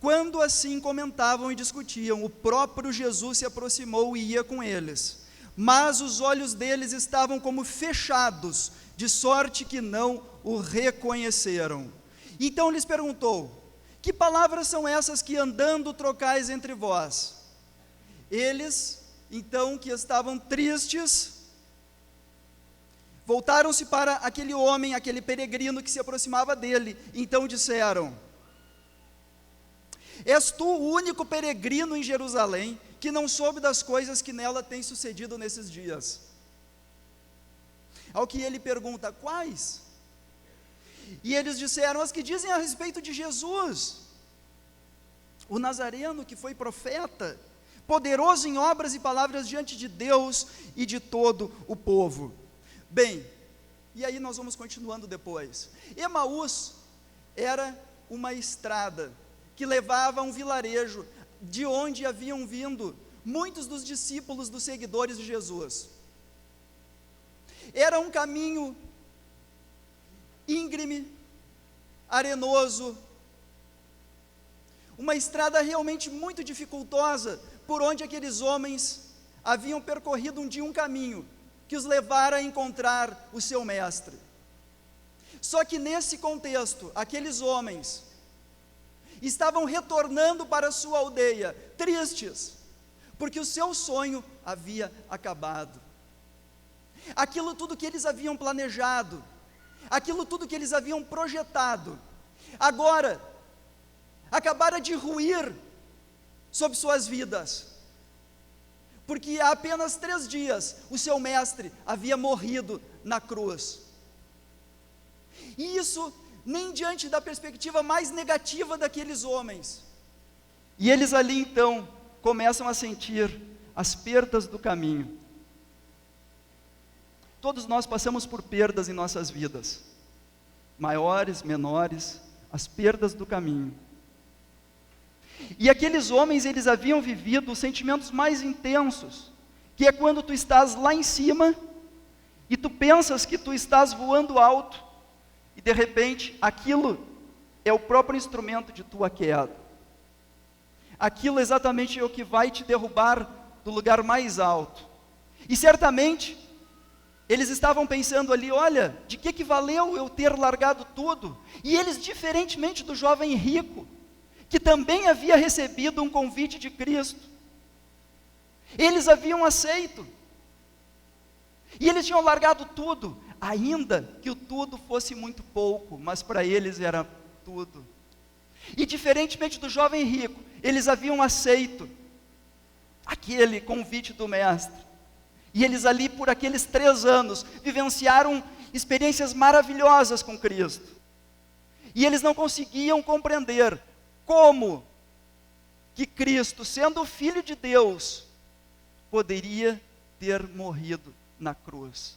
Quando assim comentavam e discutiam, o próprio Jesus se aproximou e ia com eles. Mas os olhos deles estavam como fechados, de sorte que não o reconheceram. Então lhes perguntou: que palavras são essas que andando trocais entre vós? Eles, então, que estavam tristes, voltaram-se para aquele homem, aquele peregrino que se aproximava dele. Então disseram: és tu o único peregrino em Jerusalém que não soube das coisas que nela têm sucedido nesses dias? Ao que ele pergunta: quais? E eles disseram: as que dizem a respeito de Jesus, o Nazareno, que foi profeta, poderoso em obras e palavras diante de Deus e de todo o povo. Bem, e aí nós vamos continuando depois. Emaús era uma estrada que levava a um vilarejo, de onde haviam vindo muitos dos discípulos, dos seguidores de Jesus. Era um caminho íngreme, arenoso, uma estrada realmente muito dificultosa, por onde aqueles homens haviam percorrido um dia um caminho, que os levara a encontrar o seu mestre. Só que nesse contexto, aqueles homens estavam retornando para a sua aldeia, tristes, porque o seu sonho havia acabado. Aquilo tudo que eles haviam planejado, aquilo tudo que eles haviam projetado, agora acabara de ruir sobre suas vidas, porque há apenas 3 dias o seu mestre havia morrido na cruz. E isso nem diante da perspectiva mais negativa daqueles homens. E eles ali então começam a sentir as perdas do caminho. Todos nós passamos por perdas em nossas vidas, maiores, menores, as perdas do caminho. E aqueles homens, eles haviam vivido os sentimentos mais intensos, que é quando tu estás lá em cima, e tu pensas que tu estás voando alto, e de repente, aquilo é o próprio instrumento de tua queda. Aquilo exatamente é o que vai te derrubar do lugar mais alto. E certamente, eles estavam pensando ali: olha, de que valeu eu ter largado tudo? E eles, diferentemente do jovem rico, que também havia recebido um convite de Cristo, eles haviam aceito, e eles tinham largado tudo, ainda que o tudo fosse muito pouco, mas para eles era tudo. E diferentemente do jovem rico, eles haviam aceito aquele convite do mestre, e eles ali por aqueles 3 anos, vivenciaram experiências maravilhosas com Cristo, e eles não conseguiam compreender como que Cristo, sendo o Filho de Deus, poderia ter morrido na cruz.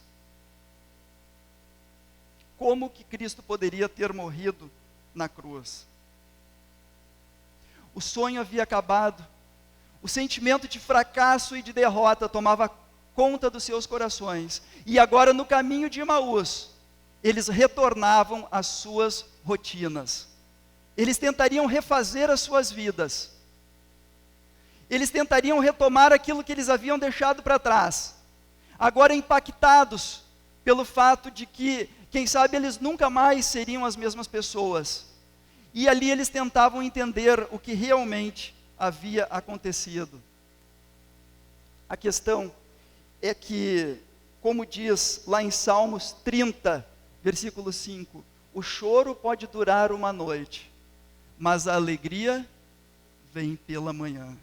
Como que Cristo poderia ter morrido na cruz? O sonho havia acabado, o sentimento de fracasso e de derrota tomava conta dos seus corações, e agora no caminho de Emaús, eles retornavam às suas rotinas, eles tentariam refazer as suas vidas, eles tentariam retomar aquilo que eles haviam deixado para trás, agora impactados pelo fato de que, quem sabe, eles nunca mais seriam as mesmas pessoas, e ali eles tentavam entender o que realmente havia acontecido. A questão é que, como diz lá em Salmos 30, versículo 5, o choro pode durar uma noite, mas a alegria vem pela manhã.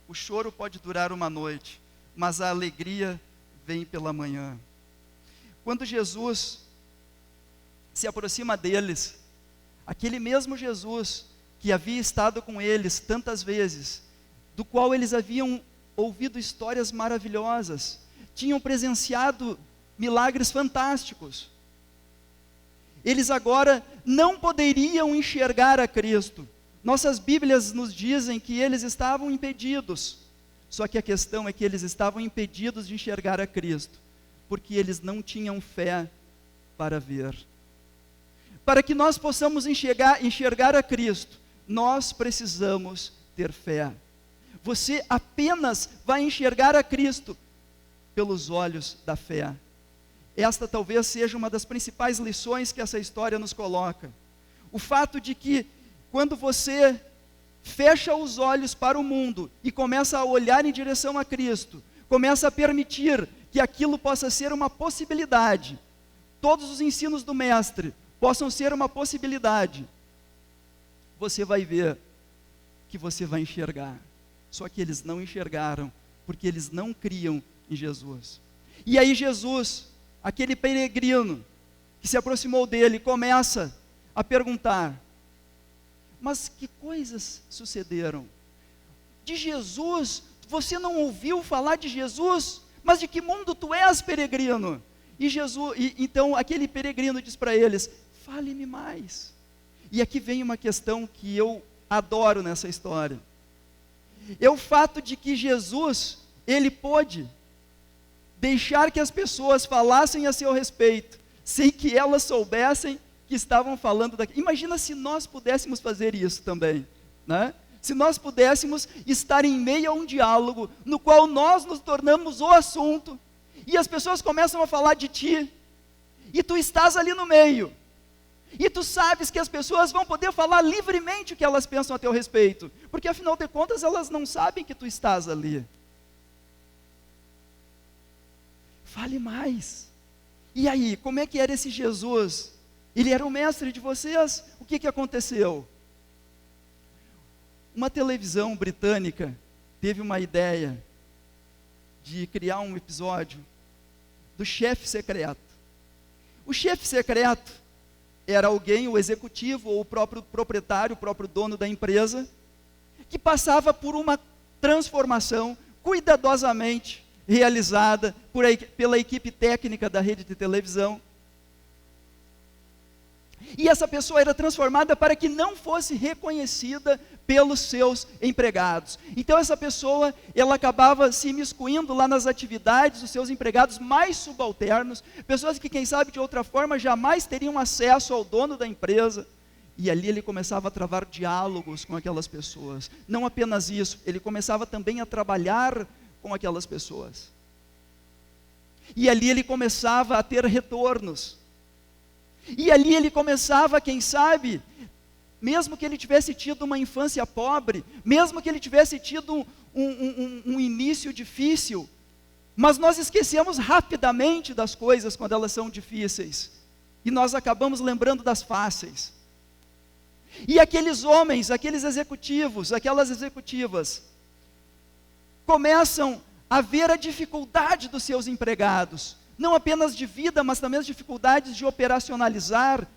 O choro pode durar uma noite, mas a alegria vem pela manhã. Quando Jesus se aproxima deles, aquele mesmo Jesus que havia estado com eles tantas vezes, do qual eles haviam ouvido histórias maravilhosas, tinham presenciado milagres fantásticos, eles agora não poderiam enxergar a Cristo. Nossas Bíblias nos dizem que eles estavam impedidos, só que a questão é que eles estavam impedidos de enxergar a Cristo, porque eles não tinham fé para ver. Para que nós possamos enxergar a Cristo, nós precisamos ter fé. Você apenas vai enxergar a Cristo pelos olhos da fé. Esta talvez seja uma das principais lições que essa história nos coloca. O fato de que, quando você fecha os olhos para o mundo e começa a olhar em direção a Cristo, começa a permitir que aquilo possa ser uma possibilidade, todos os ensinos do Mestre possam ser uma possibilidade, você vai ver que você vai enxergar. Só que eles não enxergaram, porque eles não criam em Jesus. E aí Jesus, aquele peregrino que se aproximou dele, começa a perguntar: mas que coisas sucederam? De Jesus, você não ouviu falar de Jesus? Mas de que mundo tu és, peregrino? Então aquele peregrino diz para eles: fale-me mais. E aqui vem uma questão que eu adoro nessa história. É o fato de que Jesus, ele pôde deixar que as pessoas falassem a seu respeito, sem que elas soubessem que estavam falando daquilo. Imagina se nós pudéssemos fazer isso também, né? Se nós pudéssemos estar em meio a um diálogo, no qual nós nos tornamos o assunto, e as pessoas começam a falar de ti, e tu estás ali no meio, e tu sabes que as pessoas vão poder falar livremente o que elas pensam a teu respeito, porque afinal de contas elas não sabem que tu estás ali. Fale mais. E aí, como é que era esse Jesus? Ele era o mestre de vocês? O que aconteceu? Uma televisão britânica teve uma ideia de criar um episódio do chefe secreto. O chefe secreto era alguém, o executivo ou o próprio proprietário, o próprio dono da empresa, que passava por uma transformação cuidadosamente realizada pela equipe técnica da rede de televisão. E essa pessoa era transformada para que não fosse reconhecida pelos seus empregados. Então essa pessoa, ela acabava se imiscuindo lá nas atividades dos seus empregados mais subalternos, pessoas que, quem sabe, de outra forma, jamais teriam acesso ao dono da empresa. E ali ele começava a travar diálogos com aquelas pessoas. Não apenas isso, ele começava também a trabalhar com aquelas pessoas. E ali ele começava a ter retornos. E ali ele começava, quem sabe, mesmo que ele tivesse tido uma infância pobre, mesmo que ele tivesse tido um início difícil, mas nós esquecemos rapidamente das coisas quando elas são difíceis, e nós acabamos lembrando das fáceis. E aqueles homens, aqueles executivos, aquelas executivas, começam a ver a dificuldade dos seus empregados, não apenas de vida, mas também as dificuldades de operacionalizar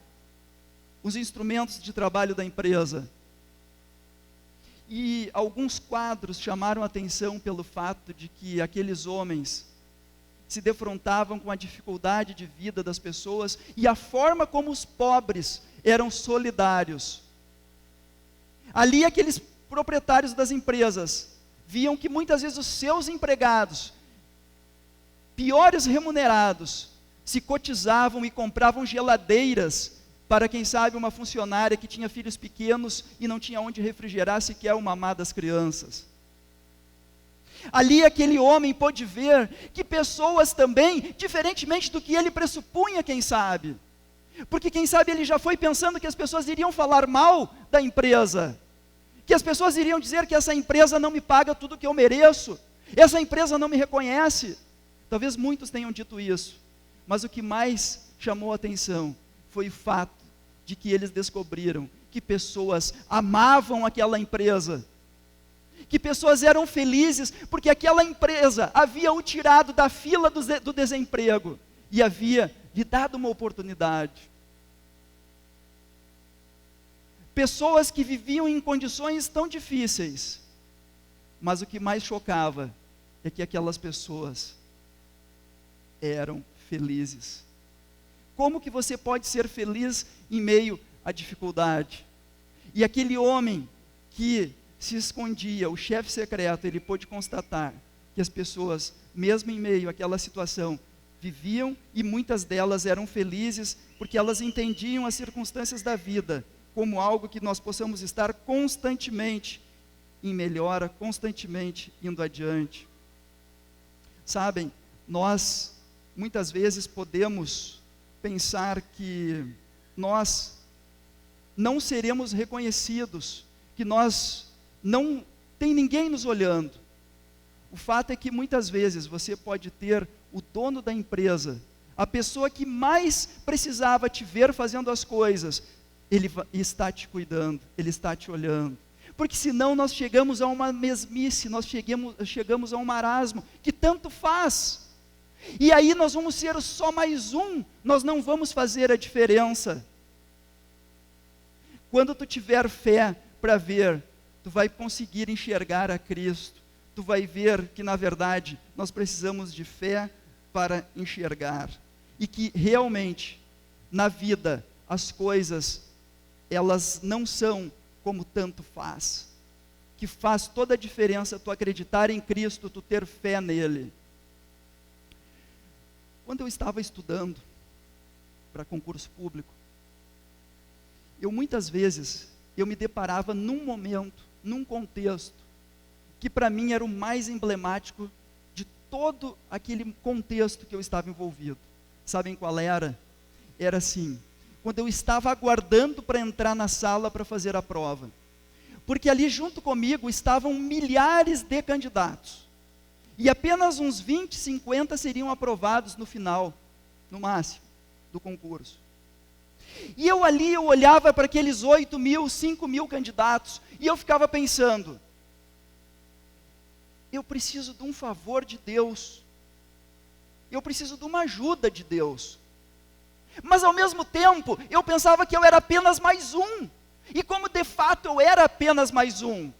os instrumentos de trabalho da empresa. E alguns quadros chamaram a atenção pelo fato de que aqueles homens se defrontavam com a dificuldade de vida das pessoas e a forma como os pobres eram solidários. Ali aqueles proprietários das empresas viam que muitas vezes os seus empregados, piores remunerados, se cotizavam e compravam geladeiras para, quem sabe, uma funcionária que tinha filhos pequenos e não tinha onde refrigerar sequer o mamar das crianças. Ali aquele homem pôde ver que pessoas também, diferentemente do que ele pressupunha, quem sabe, porque quem sabe ele já foi pensando que as pessoas iriam falar mal da empresa, que as pessoas iriam dizer que essa empresa não me paga tudo o que eu mereço, essa empresa não me reconhece. Talvez muitos tenham dito isso, mas o que mais chamou a atenção foi o fato de que eles descobriram que pessoas amavam aquela empresa, que pessoas eram felizes porque aquela empresa havia o tirado da fila do desemprego e havia lhe dado uma oportunidade. Pessoas que viviam em condições tão difíceis, mas o que mais chocava é que aquelas pessoas eram felizes. Como que você pode ser feliz em meio à dificuldade? E aquele homem que se escondia, o chefe secreto, ele pôde constatar que as pessoas, mesmo em meio àquela situação, viviam e muitas delas eram felizes porque elas entendiam as circunstâncias da vida como algo que nós possamos estar constantemente em melhora, constantemente indo adiante. Sabem, nós muitas vezes podemos pensar que nós não seremos reconhecidos, que nós não tem ninguém nos olhando. O fato é que muitas vezes você pode ter o dono da empresa, a pessoa que mais precisava te ver fazendo as coisas, ele está te cuidando, ele está te olhando. Porque senão nós chegamos a uma mesmice, nós chegamos a um marasmo, que tanto faz. E aí nós vamos ser só mais um, nós não vamos fazer a diferença. Quando tu tiver fé para ver, tu vai conseguir enxergar a Cristo. Tu vai ver que, na verdade, nós precisamos de fé para enxergar. E que, realmente, na vida, as coisas, elas não são como tanto faz. Que faz toda a diferença tu acreditar em Cristo, tu ter fé nele. Quando eu estava estudando para concurso público, muitas vezes, eu me deparava num momento, num contexto, que para mim era o mais emblemático de todo aquele contexto que eu estava envolvido. Sabem qual era? Era assim, quando eu estava aguardando para entrar na sala para fazer a prova. Porque ali junto comigo estavam milhares de candidatos. E apenas uns 20, 50 seriam aprovados no final, no máximo, do concurso. E eu olhava para aqueles 8 mil, 5 mil candidatos, e eu ficava pensando, eu preciso de um favor de Deus, eu preciso de uma ajuda de Deus. Mas ao mesmo tempo, eu pensava que eu era apenas mais um, e como de fato eu era apenas mais um.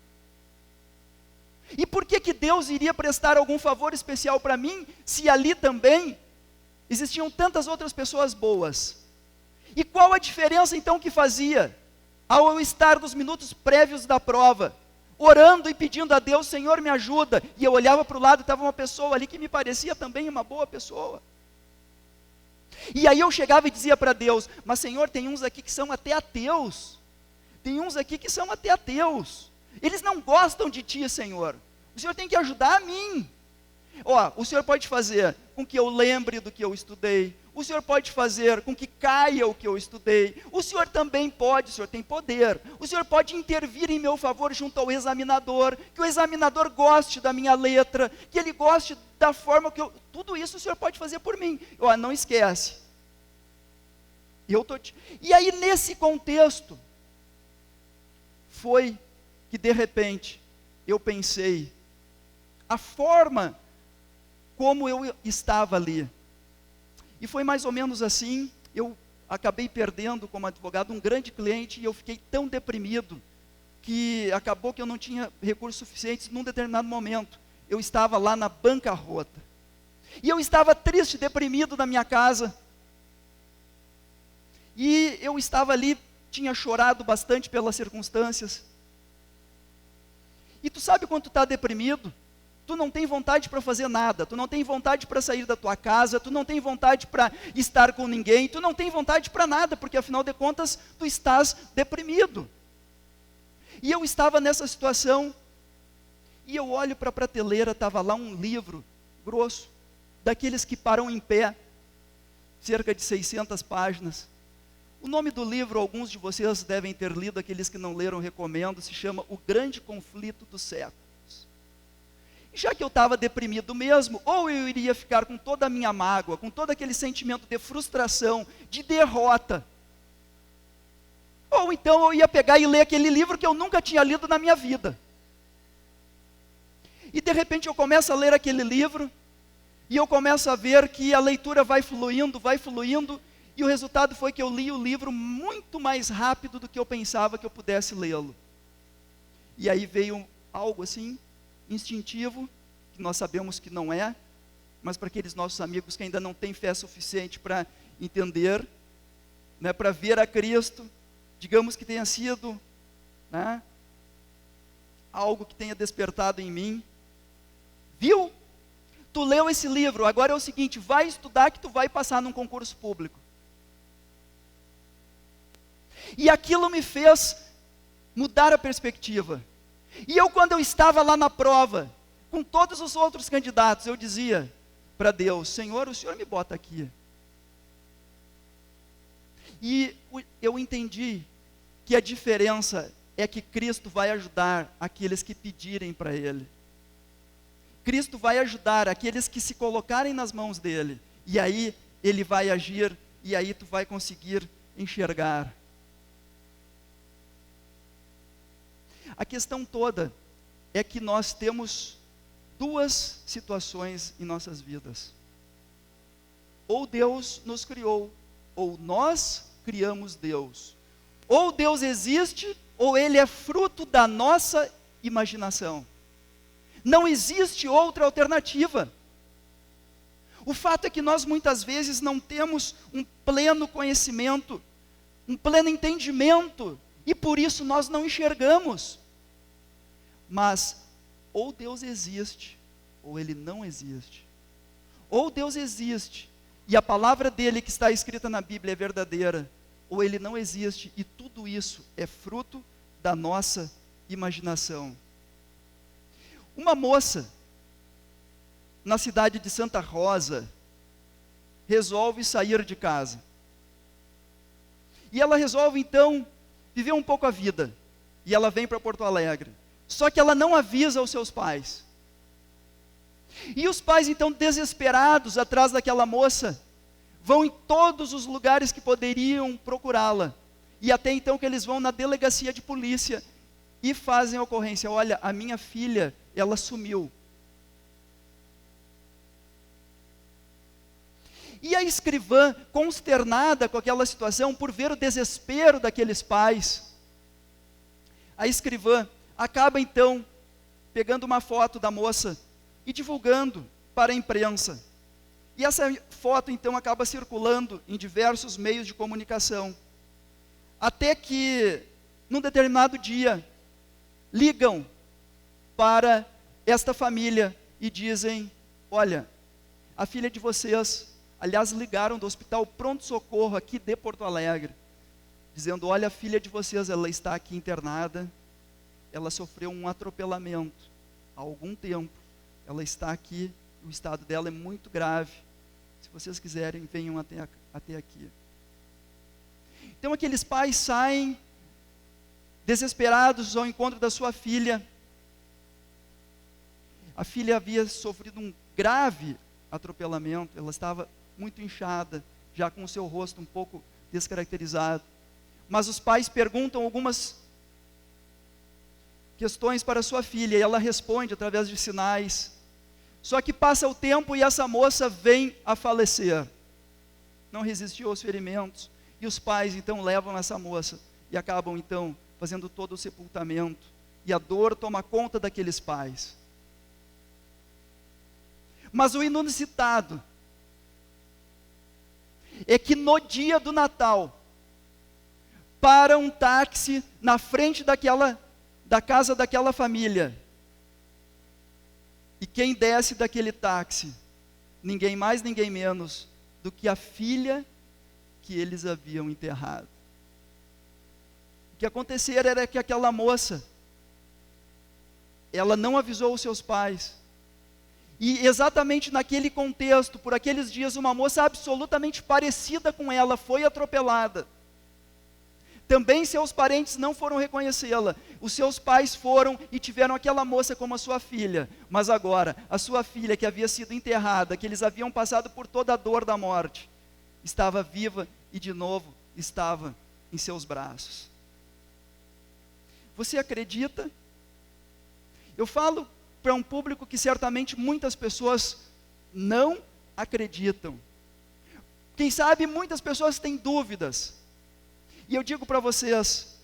E por que Deus iria prestar algum favor especial para mim, se ali também existiam tantas outras pessoas boas? E qual a diferença então que fazia, ao eu estar nos minutos prévios da prova, orando e pedindo a Deus, Senhor me ajuda, e eu olhava para o lado e estava uma pessoa ali que me parecia também uma boa pessoa. E aí eu chegava e dizia para Deus, mas Senhor, tem uns aqui que são até ateus, tem uns aqui que são até ateus, eles não gostam de Ti, Senhor, o Senhor tem que ajudar a mim. O Senhor pode fazer com que eu lembre do que eu estudei, o Senhor pode fazer com que caia o que eu estudei, o Senhor também pode, o Senhor tem poder, o Senhor pode intervir em meu favor junto ao examinador, que o examinador goste da minha letra, que ele goste da forma que tudo isso o Senhor pode fazer por mim. Não esquece. E aí nesse contexto, foi que de repente, eu pensei, a forma como eu estava ali, e foi mais ou menos assim, eu acabei perdendo como advogado um grande cliente, e eu fiquei tão deprimido, que acabou que eu não tinha recursos suficientes num determinado momento, eu estava lá na bancarrota, e eu estava triste, deprimido na minha casa, e eu estava ali, tinha chorado bastante pelas circunstâncias, e tu sabe quando tu está deprimido, tu não tem vontade para fazer nada, tu não tem vontade para sair da tua casa, tu não tem vontade para estar com ninguém, tu não tem vontade para nada, porque afinal de contas, tu estás deprimido. E eu estava nessa situação, e eu olho para a prateleira, estava lá um livro grosso, daqueles que param em pé, cerca de 600 páginas. O nome do livro, alguns de vocês devem ter lido, aqueles que não leram, recomendo, se chama O Grande Conflito do Século. Já que eu estava deprimido mesmo, ou eu iria ficar com toda a minha mágoa, com todo aquele sentimento de frustração, de derrota, ou então eu ia pegar e ler aquele livro que eu nunca tinha lido na minha vida. E de repente eu começo a ler aquele livro, e eu começo a ver que a leitura vai fluindo, e o resultado foi que eu li o livro muito mais rápido do que eu pensava que eu pudesse lê-lo. E aí veio algo assim, instintivo, que nós sabemos que não é, mas para aqueles nossos amigos que ainda não têm fé suficiente para entender, para ver a Cristo, digamos que tenha sido algo que tenha despertado em mim. Viu? Tu leu esse livro, agora é o seguinte, vai estudar que tu vai passar num concurso público. E aquilo me fez mudar a perspectiva. E quando eu estava lá na prova, com todos os outros candidatos, eu dizia para Deus: Senhor, o Senhor me bota aqui. E eu entendi que a diferença é que Cristo vai ajudar aqueles que pedirem para Ele. Cristo vai ajudar aqueles que se colocarem nas mãos dEle. E aí Ele vai agir, e aí tu vai conseguir enxergar. A questão toda é que nós temos duas situações em nossas vidas. Ou Deus nos criou, ou nós criamos Deus. Ou Deus existe, ou Ele é fruto da nossa imaginação. Não existe outra alternativa. O fato é que nós muitas vezes não temos um pleno conhecimento, um pleno entendimento, e por isso nós não enxergamos. Mas ou Deus existe, ou Ele não existe. Ou Deus existe, e a palavra dEle que está escrita na Bíblia é verdadeira, ou Ele não existe, e tudo isso é fruto da nossa imaginação. Uma moça, na cidade de Santa Rosa, resolve sair de casa. E ela resolve então viver um pouco a vida. E ela vem para Porto Alegre. Só que ela não avisa aos seus pais. E os pais então, desesperados atrás daquela moça, vão em todos os lugares que poderiam procurá-la. E até então que eles vão na delegacia de polícia e fazem a ocorrência: olha, a minha filha, ela sumiu. E a escrivã, consternada com aquela situação, por ver o desespero daqueles pais, a escrivã acaba então pegando uma foto da moça e divulgando para a imprensa. E essa foto então acaba circulando em diversos meios de comunicação. Até que, num determinado dia, ligam para esta família e dizem: olha, a filha de vocês, aliás, ligaram do Hospital Pronto Socorro aqui de Porto Alegre, dizendo: olha, a filha de vocês, ela está aqui internada, ela sofreu um atropelamento há algum tempo, ela está aqui, o estado dela é muito grave, se vocês quiserem, venham até aqui. Então aqueles pais saem desesperados ao encontro da sua filha. A filha havia sofrido um grave atropelamento, ela estava muito inchada, já com o seu rosto um pouco descaracterizado. Mas os pais perguntam algumas questões para sua filha, e ela responde através de sinais. Só que passa o tempo e essa moça vem a falecer. Não resistiu aos ferimentos, e os pais então levam essa moça, e acabam então fazendo todo o sepultamento, e a dor toma conta daqueles pais. Mas o inusitado é que no dia do Natal, para um táxi na frente da casa daquela família, e quem desce daquele táxi, ninguém mais, ninguém menos do que a filha que eles haviam enterrado. O que aconteceu era que aquela moça, ela não avisou os seus pais, e exatamente naquele contexto, por aqueles dias, uma moça absolutamente parecida com ela foi atropelada. Também seus parentes não foram reconhecê-la. Os seus pais foram e tiveram aquela moça como a sua filha. Mas agora, a sua filha que havia sido enterrada, que eles haviam passado por toda a dor da morte, estava viva e de novo estava em seus braços. Você acredita? Eu falo para um público que certamente muitas pessoas não acreditam. Quem sabe muitas pessoas têm dúvidas. E eu digo para vocês,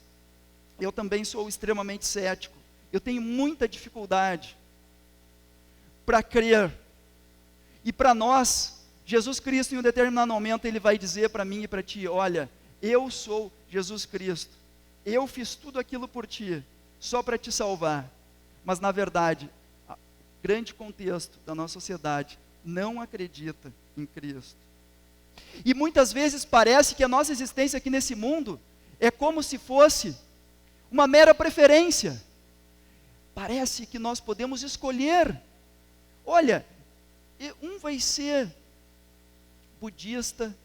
eu também sou extremamente cético, eu tenho muita dificuldade para crer. E para nós, Jesus Cristo em um determinado momento, Ele vai dizer para mim e para ti: olha, eu sou Jesus Cristo, eu fiz tudo aquilo por ti, só para te salvar. Mas na verdade, o grande contexto da nossa sociedade não acredita em Cristo. E muitas vezes parece que a nossa existência aqui nesse mundo é como se fosse uma mera preferência. Parece que nós podemos escolher. Olha, um vai ser budista,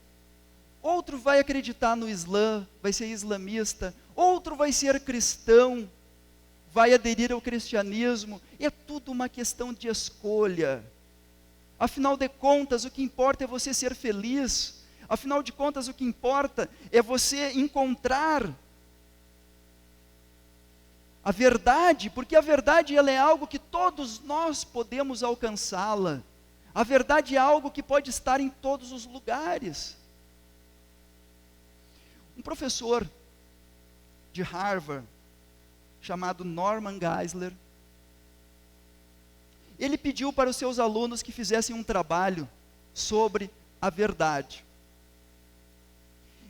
outro vai acreditar no Islã, vai ser islamista, outro vai ser cristão, vai aderir ao cristianismo. É tudo uma questão de escolha. Afinal de contas, o que importa é você ser feliz. Afinal de contas, o que importa é você encontrar a verdade, porque a verdade ela é algo que todos nós podemos alcançá-la. A verdade é algo que pode estar em todos os lugares. Um professor de Harvard, chamado Norman Geisler, ele pediu para os seus alunos que fizessem um trabalho sobre a verdade.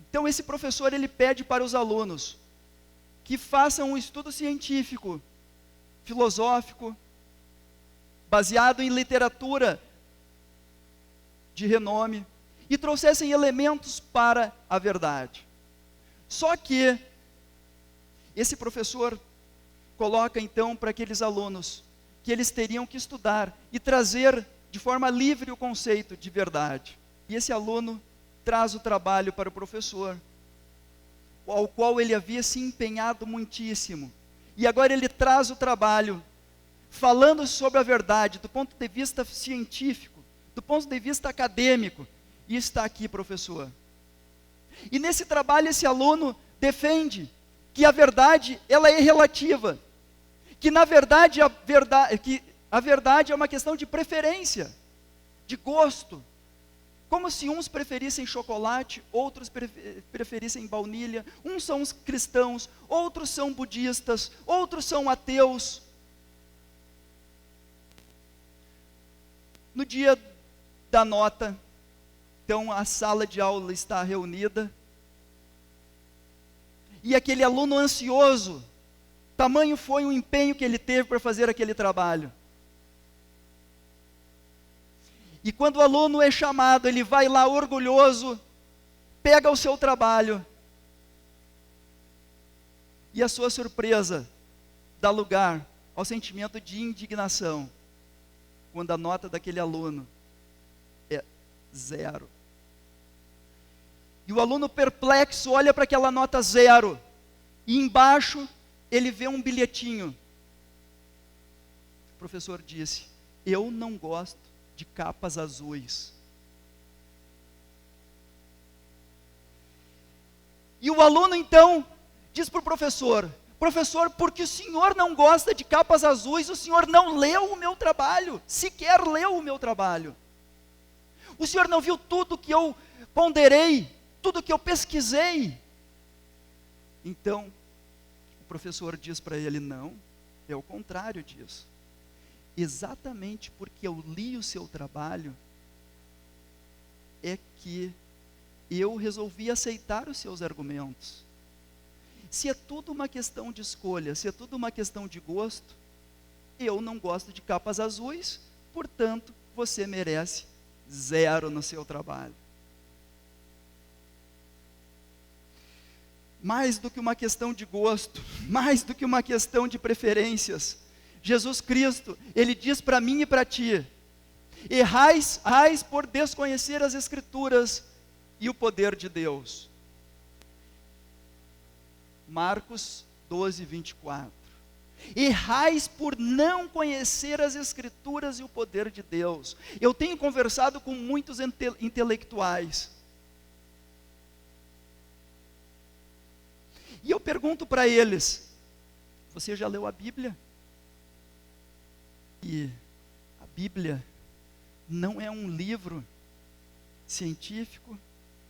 Então esse professor, ele pede para os alunos que façam um estudo científico, filosófico, baseado em literatura de renome, e trouxessem elementos para a verdade. Só que esse professor coloca então para aqueles alunos que eles teriam que estudar e trazer de forma livre o conceito de verdade. E esse aluno traz o trabalho para o professor, ao qual ele havia se empenhado muitíssimo. E agora ele traz o trabalho, falando sobre a verdade, do ponto de vista científico, do ponto de vista acadêmico. E está aqui, professor. E nesse trabalho esse aluno defende que a verdade, ela é relativa. Que na verdade, a verdade é uma questão de preferência, de gosto. Como se uns preferissem chocolate, outros preferissem baunilha. Uns são os cristãos, outros são budistas, outros são ateus. No dia da nota, então a sala de aula está reunida, e aquele aluno ansioso, tamanho foi o empenho que ele teve para fazer aquele trabalho. E quando o aluno é chamado, ele vai lá orgulhoso, pega o seu trabalho, e a sua surpresa dá lugar ao sentimento de indignação, quando a nota daquele aluno é 0. E o aluno perplexo olha para aquela nota 0, e embaixo ele vê um bilhetinho. O professor disse: eu não gosto de capas azuis. E o aluno então diz para o professor: professor, porque o senhor não gosta de capas azuis, o senhor não leu o meu trabalho, sequer leu o meu trabalho. O senhor não viu tudo que eu ponderei, tudo que eu pesquisei. Então, o professor diz para ele: não, é o contrário disso. Exatamente porque eu li o seu trabalho, é que eu resolvi aceitar os seus argumentos. Se é tudo uma questão de escolha, se é tudo uma questão de gosto, eu não gosto de capas azuis, portanto, você merece 0 no seu trabalho. Mais do que uma questão de gosto, mais do que uma questão de preferências, Jesus Cristo, Ele diz para mim e para ti: errais por desconhecer as Escrituras e o poder de Deus. Marcos 12, 24. Errais por não conhecer as Escrituras e o poder de Deus. Eu tenho conversado com muitos intelectuais, e eu pergunto para eles: você já leu a Bíblia? E a Bíblia não é um livro científico,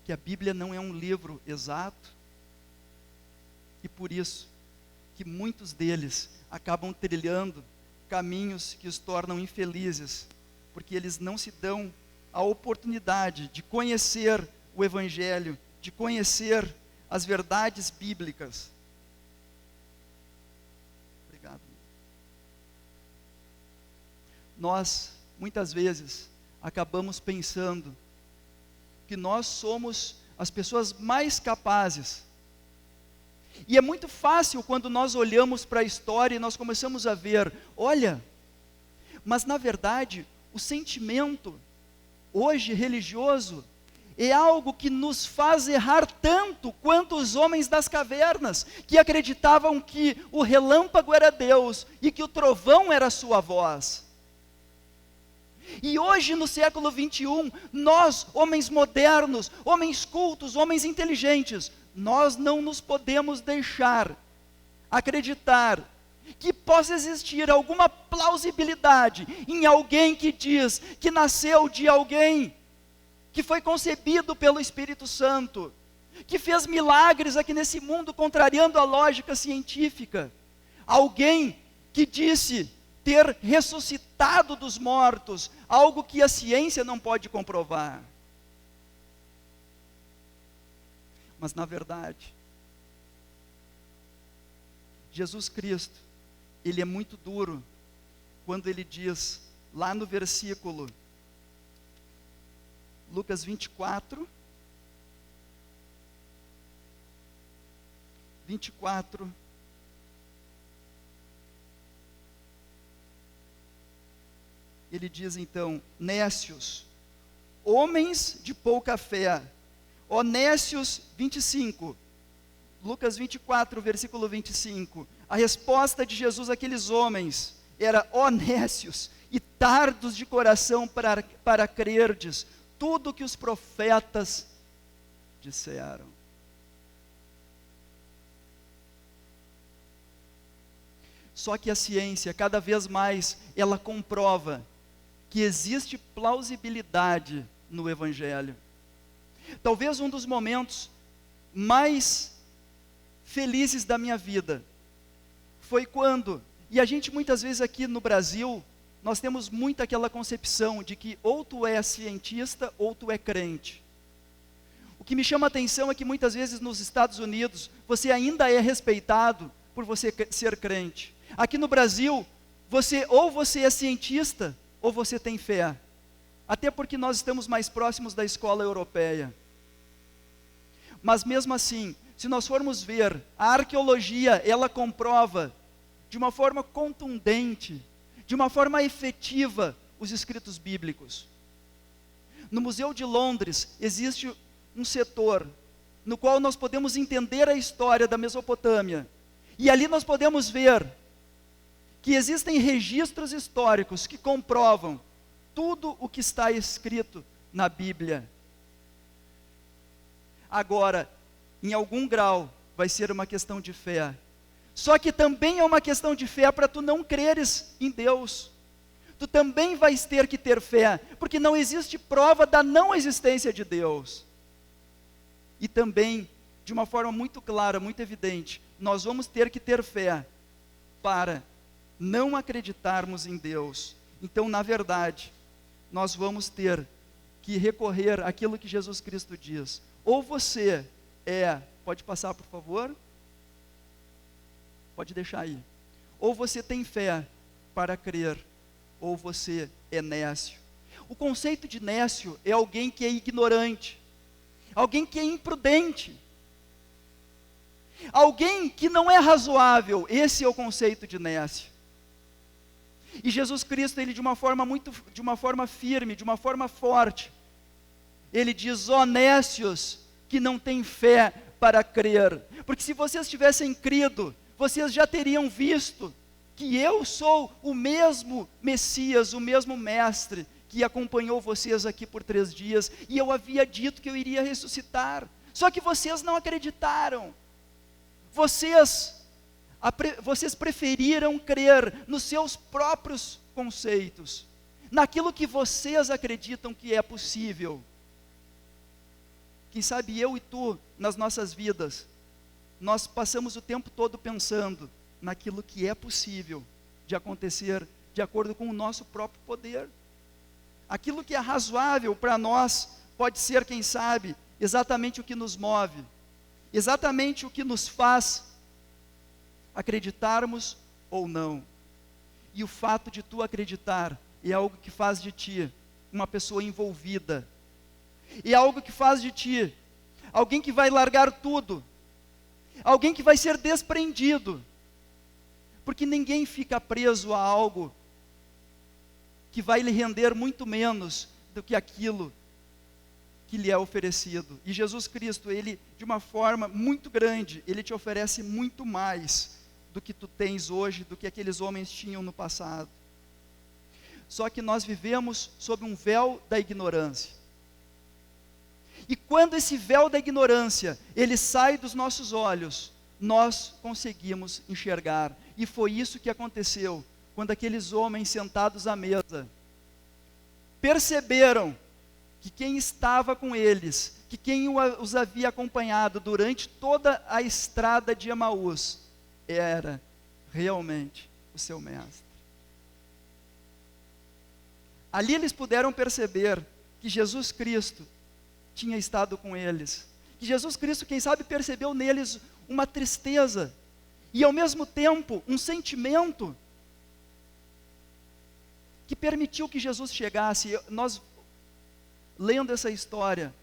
que a Bíblia não é um livro exato, e por isso que muitos deles acabam trilhando caminhos que os tornam infelizes, porque eles não se dão a oportunidade de conhecer o Evangelho, de conhecer as verdades bíblicas. Obrigado. Nós, muitas vezes, acabamos pensando que nós somos as pessoas mais capazes E é muito fácil quando nós olhamos para a história e nós começamos a ver, olha, mas na verdade, o sentimento hoje religioso é algo que nos faz errar tanto quanto os homens das cavernas, que acreditavam que o relâmpago era Deus e que o trovão era a sua voz. E hoje, no século 21, nós, homens modernos, homens cultos, homens inteligentes, nós não nos podemos deixar acreditar que possa existir alguma plausibilidade em alguém que diz que nasceu de alguém que foi concebido pelo Espírito Santo, que fez milagres aqui nesse mundo contrariando a lógica científica, alguém que disse ter ressuscitado dos mortos, algo que a ciência não pode comprovar. Mas na verdade, Jesus Cristo, ele é muito duro quando ele diz lá no versículo Lucas 24, ele diz então, nécios, homens de pouca fé, ó nécios, 25, Lucas 24, versículo 25, a resposta de Jesus àqueles homens era, ó nécios, e tardos de coração para crerdes, tudo que os profetas disseram. Só que a ciência, cada vez mais, ela comprova que existe plausibilidade no Evangelho. Talvez um dos momentos mais felizes da minha vida foi quando, e a gente muitas vezes aqui no Brasil, nós temos muito aquela concepção de que ou tu é cientista ou tu é crente. O que me chama a atenção é que muitas vezes nos Estados Unidos, você ainda é respeitado por você ser crente. Aqui no Brasil, ou você é cientista, ou você tem fé. Até porque nós estamos mais próximos da escola europeia. Mas mesmo assim, se nós formos ver, a arqueologia, ela comprova de uma forma contundente, de uma forma efetiva, os escritos bíblicos. No Museu de Londres, existe um setor no qual nós podemos entender a história da Mesopotâmia. E ali nós podemos ver que existem registros históricos que comprovam tudo o que está escrito na Bíblia. Agora, em algum grau, vai ser uma questão de fé. Só que também é uma questão de fé para tu não creres em Deus. Tu também vais ter que ter fé, porque não existe prova da não existência de Deus. E também, de uma forma muito clara, muito evidente, nós vamos ter que ter fé para não acreditarmos em Deus. Então, na verdade, nós vamos ter que recorrer àquilo que Jesus Cristo diz. Ou você pode passar por favor? Pode deixar aí. Ou você tem fé para crer, ou você é nécio. O conceito de nécio é alguém que é ignorante, alguém que é imprudente, alguém que não é razoável. Esse é o conceito de nécio. E Jesus Cristo, ele de uma forma firme, de uma forma forte, ele diz, ó nécios, que não têm fé para crer, porque se vocês tivessem crido, vocês já teriam visto que eu sou o mesmo Messias, o mesmo Mestre, que acompanhou vocês aqui por 3 dias, e eu havia dito que eu iria ressuscitar, só que vocês não acreditaram, vocês preferiram crer nos seus próprios conceitos, naquilo que vocês acreditam que é possível. Quem sabe eu e tu, nas nossas vidas, nós passamos o tempo todo pensando naquilo que é possível de acontecer de acordo com o nosso próprio poder. Aquilo que é razoável para nós pode ser, quem sabe, exatamente o que nos move, exatamente o que nos faz acreditarmos ou não. E o fato de tu acreditar é algo que faz de ti uma pessoa envolvida, é algo que faz de ti alguém que vai largar tudo alguém que vai ser desprendido, porque ninguém fica preso a algo que vai lhe render muito menos do que aquilo que lhe é oferecido. E Jesus Cristo, ele, de uma forma muito grande, ele te oferece muito mais do que tu tens hoje, do que aqueles homens tinham no passado. Só que nós vivemos sob um véu da ignorância. E quando esse véu da ignorância, ele sai dos nossos olhos, nós conseguimos enxergar. E foi isso que aconteceu quando aqueles homens sentados à mesa perceberam que quem estava com eles, que quem os havia acompanhado durante toda a estrada de Emaús, era realmente o seu mestre. Ali eles puderam perceber que Jesus Cristo tinha estado com eles, que Jesus Cristo, quem sabe, percebeu neles uma tristeza, e ao mesmo tempo um sentimento que permitiu que Jesus chegasse. Nós, lendo essa história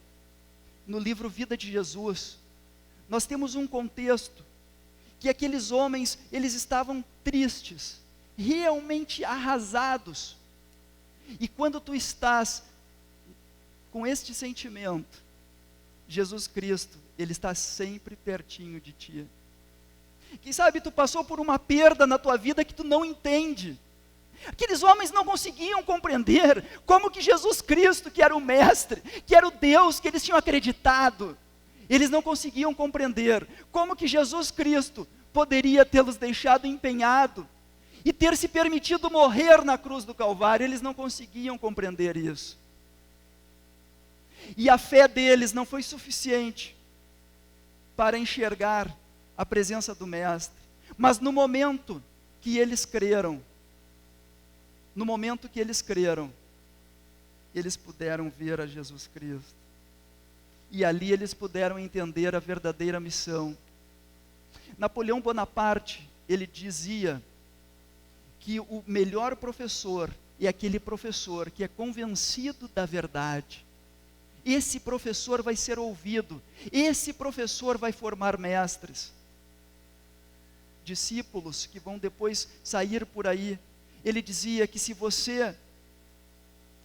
no livro Vida de Jesus, nós temos um contexto que aqueles homens, eles estavam tristes, realmente arrasados. E quando tu estás com este sentimento, Jesus Cristo, ele está sempre pertinho de ti. Quem sabe tu passou por uma perda na tua vida que tu não entende. Aqueles homens não conseguiam compreender como que Jesus Cristo, que era o mestre, que era o Deus que eles tinham acreditado, eles não conseguiam compreender como que Jesus Cristo poderia tê-los deixado empenhado e ter se permitido morrer na cruz do Calvário. Eles não conseguiam compreender isso. E a fé deles não foi suficiente para enxergar a presença do mestre. Mas no momento que eles creram, eles puderam ver a Jesus Cristo. E ali eles puderam entender a verdadeira missão. Napoleão Bonaparte, ele dizia que o melhor professor é aquele professor que é convencido da verdade. Esse professor vai ser ouvido, esse professor vai formar mestres, discípulos que vão depois sair por aí. Ele dizia que se você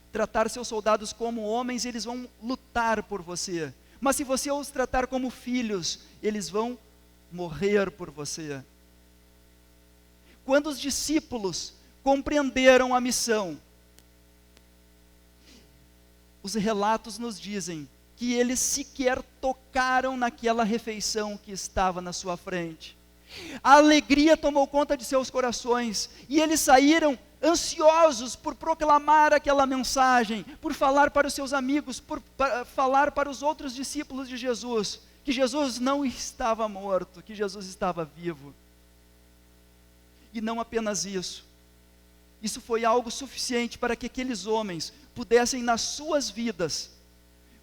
tratar seus soldados como homens, eles vão lutar por você, mas se você os tratar como filhos, eles vão morrer por você. Quando os discípulos compreenderam a missão, os relatos nos dizem que eles sequer tocaram naquela refeição que estava na sua frente. A alegria tomou conta de seus corações, e eles saíram ansiosos por proclamar aquela mensagem, por falar para os seus amigos, por falar para os outros discípulos de Jesus, que Jesus não estava morto, que Jesus estava vivo. E não apenas isso, isso foi algo suficiente para que aqueles homens pudessem nas suas vidas,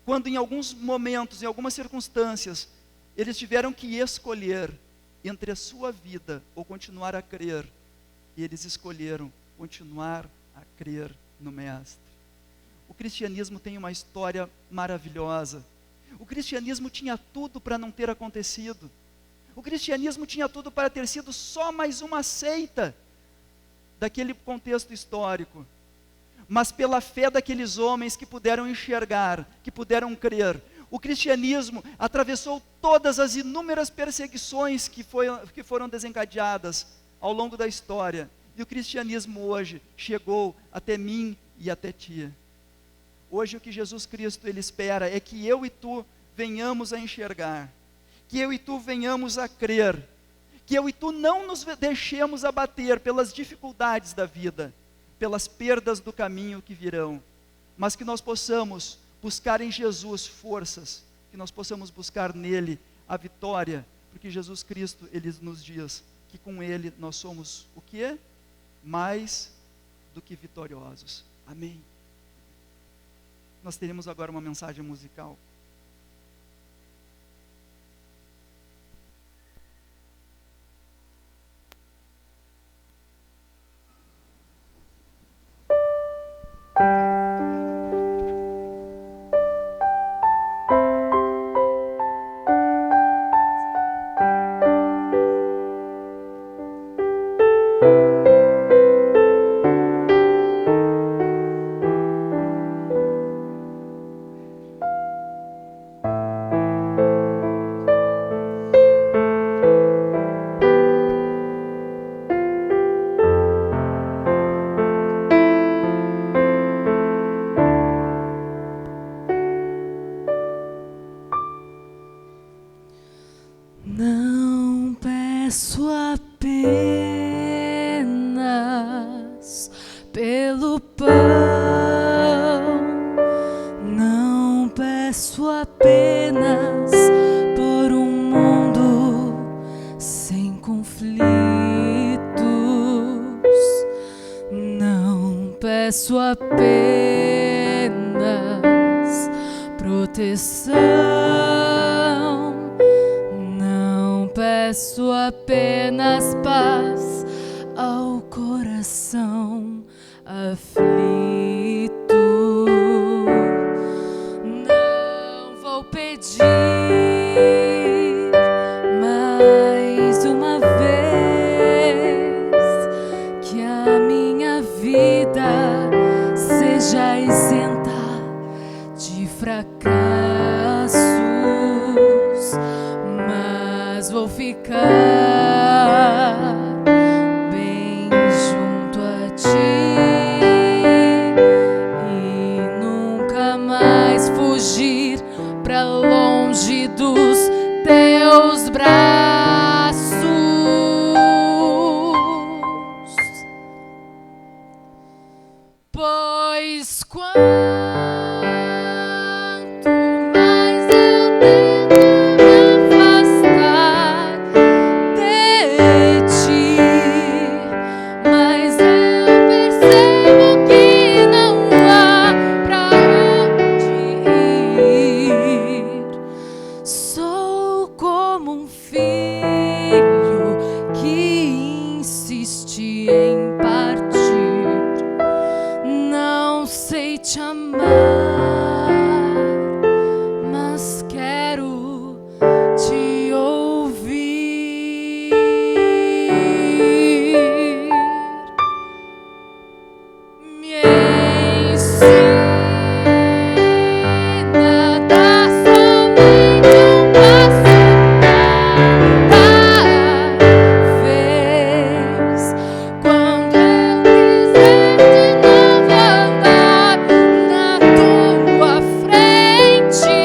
quando em alguns momentos, em algumas circunstâncias, eles tiveram que escolher entre a sua vida ou continuar a crer, e eles escolheram continuar a crer no Mestre. O cristianismo tem uma história maravilhosa. O cristianismo tinha tudo para não ter acontecido. O cristianismo tinha tudo para ter sido só mais uma seita daquele contexto histórico. Mas pela fé daqueles homens que puderam enxergar, que puderam crer, o cristianismo atravessou todas as inúmeras perseguições que foram desencadeadas ao longo da história. E o cristianismo hoje chegou até mim e até ti. Hoje o que Jesus Cristo ele espera é que eu e tu venhamos a enxergar, que eu e tu venhamos a crer, que eu e tu não nos deixemos abater pelas dificuldades da vida, pelas perdas do caminho que virão, mas que nós possamos buscar em Jesus forças, que nós possamos buscar nele a vitória, porque Jesus Cristo, ele nos diz que com ele nós somos o quê? Mais do que vitoriosos. Amém. Nós teremos agora uma mensagem musical. pelo pão. Não peço apenas por um mundo sem conflitos. Não peço apenas proteção. Não peço apenas paz ao coração aflito. Não vou pedir mais uma vez que a minha vida seja isenta de fracassos, mas vou ficar bem junto a ti e nunca mais fugir pra longe dos teus braços. Pois quanto mais eu tento me afastar de ti, mas eu percebo que não há pra onde ir. Sou como um filho que insiste em partir. Não sei te amar, mas quero te ouvir. Me ensina a dar somente um passo cada vez. Quando eu quiser de novo andar na tua frente,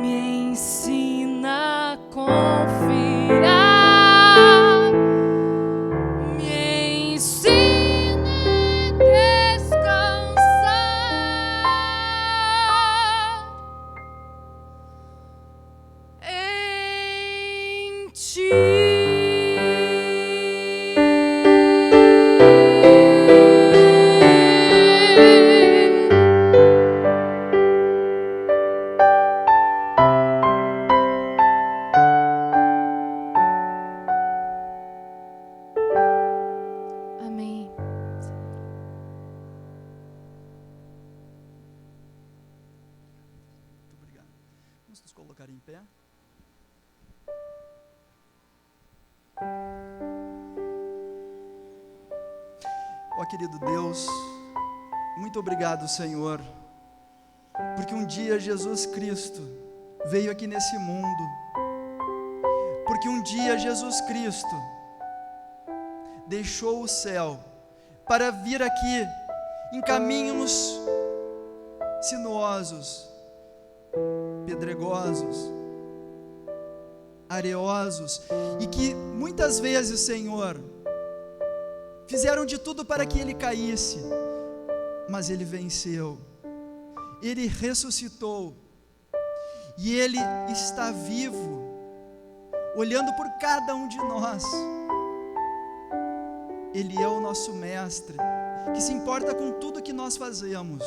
me ensina a confiar. Me ensina a descansar em ti. Amém. Muito obrigado. Vamos nos colocar em pé. Ó querido Deus, muito obrigado, Senhor, porque um dia Jesus Cristo veio aqui nesse mundo, porque um dia Jesus Cristo deixou o céu para vir aqui em caminhos sinuosos, pedregosos, areosos, e que muitas vezes, Senhor, fizeram de tudo para que ele caísse, mas ele venceu, ele ressuscitou, e ele está vivo, olhando por cada um de nós. Ele é o nosso mestre, que se importa com tudo que nós fazemos.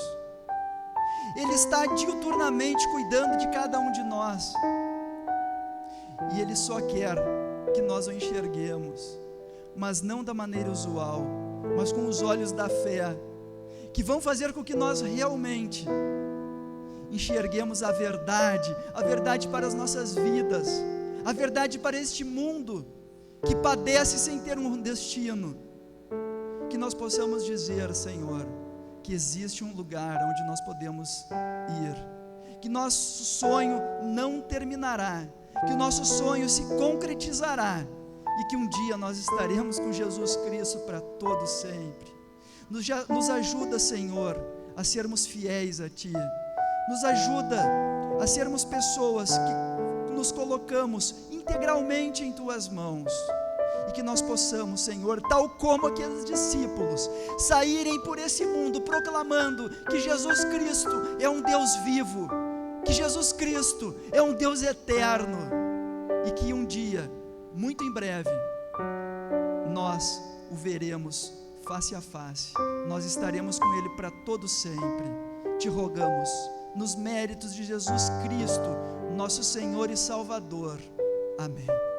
Ele está diuturnamente cuidando de cada um de nós, e ele só quer que nós o enxerguemos, mas não da maneira usual, mas com os olhos da fé, que vão fazer com que nós realmente enxerguemos a verdade para as nossas vidas, a verdade para este mundo que padece sem ter um destino. Que nós possamos dizer, Senhor, que existe um lugar onde nós podemos ir, que nosso sonho não terminará, que o nosso sonho se concretizará, e que um dia nós estaremos com Jesus Cristo para todo sempre. Nos ajuda, Senhor, a sermos fiéis a Ti. Nos ajuda a sermos pessoas que nos colocamos integralmente em Tuas mãos, e que nós possamos, Senhor, tal como aqueles discípulos, saírem por esse mundo proclamando que Jesus Cristo é um Deus vivo, que Jesus Cristo é um Deus eterno, e que um dia, muito em breve, nós o veremos face a face, nós estaremos com Ele para todo sempre. Te rogamos, nos méritos de Jesus Cristo, nosso Senhor e Salvador. Amém.